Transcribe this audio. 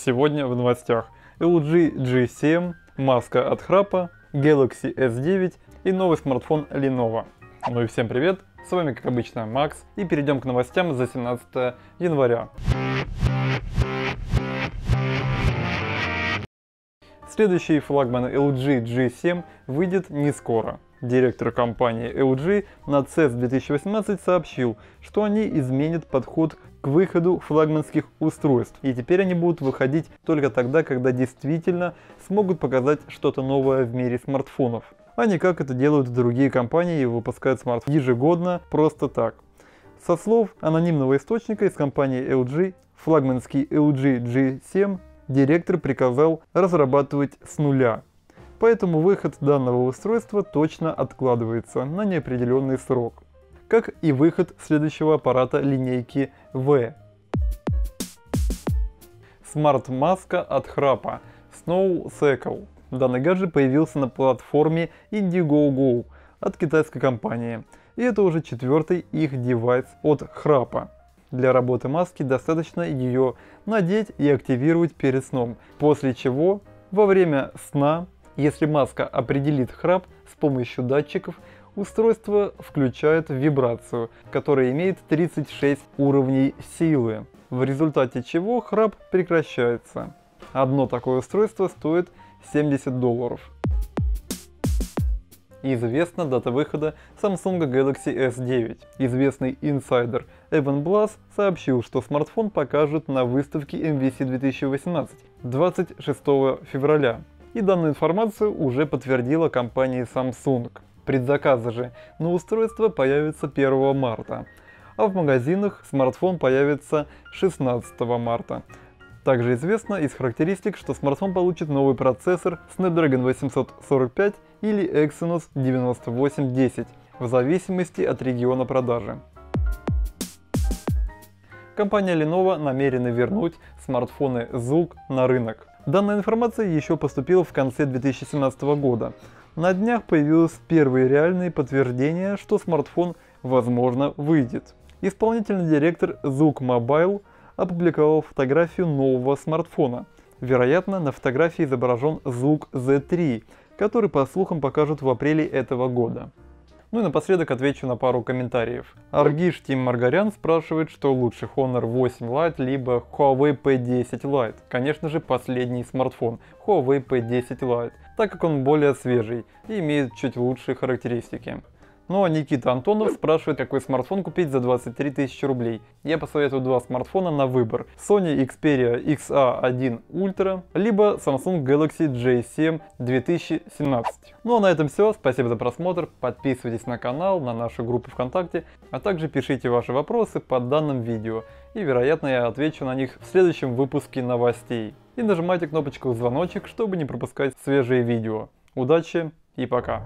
Сегодня в новостях LG G7, маска от храпа, Galaxy S9 и новый смартфон Lenovo. Ну и всем привет, с вами как обычно Макс, и перейдем к новостям за 17 января. Следующий флагман LG G7 выйдет не скоро. Директор компании LG на CES 2018 сообщил, что они изменят подход к выходу флагманских устройств, и теперь они будут выходить только тогда, когда действительно смогут показать что-то новое в мире смартфонов, а не как это делают другие компании и выпускают смартфоны ежегодно просто так. Со слов анонимного источника из компании LG, флагманский LG G7 директор приказал разрабатывать с нуля. Поэтому выход данного устройства точно откладывается на неопределенный срок, как и выход следующего аппарата линейки V. Смарт-маска от храпа SnowCycle. Данный гаджет появился на платформе Indiegogo от китайской компании, и это уже четвертый их девайс от храпа. Для работы маски достаточно ее надеть и активировать перед сном, после чего во время сна, если маска определит храп с помощью датчиков, устройство включает вибрацию, которая имеет 36 уровней силы, в результате чего храп прекращается. Одно такое устройство стоит $70. Известна дата выхода Samsung Galaxy S9. Известный инсайдер Эван Блас сообщил, что смартфон покажут на выставке MWC 2018 26 февраля. И данную информацию уже подтвердила компания Samsung. Предзаказы же на устройство появятся 1 марта, а в магазинах смартфон появится 16 марта. Также известно из характеристик, что смартфон получит новый процессор Snapdragon 845 или Exynos 9810, в зависимости от региона продажи. Компания Lenovo намерена вернуть смартфоны ZOOG на рынок. Данная информация еще поступила в конце 2017 года. На днях появилось первые реальные подтверждения, что смартфон возможно выйдет. Исполнительный директор ZOOG Mobile опубликовал фотографию нового смартфона. Вероятно, на фотографии изображен ZOOG Z3, который, по слухам, покажут в апреле этого года. Ну и напоследок отвечу на пару комментариев. Аргиш Тим Маргарян спрашивает, что лучше Honor 8 Lite либо Huawei P10 Lite. Конечно же, последний смартфон Huawei P10 Lite, так как он более свежий и имеет чуть лучшие характеристики. Ну а Никита Антонов спрашивает, какой смартфон купить за 23 тысячи рублей. Я посоветую два смартфона на выбор: Sony Xperia XA1 Ultra, либо Samsung Galaxy J7 2017. Ну а на этом все, спасибо за просмотр, подписывайтесь на канал, на нашу группу ВКонтакте, а также пишите ваши вопросы под данным видео, и вероятно я отвечу на них в следующем выпуске новостей. И нажимайте кнопочку звоночек, чтобы не пропускать свежие видео. Удачи и пока!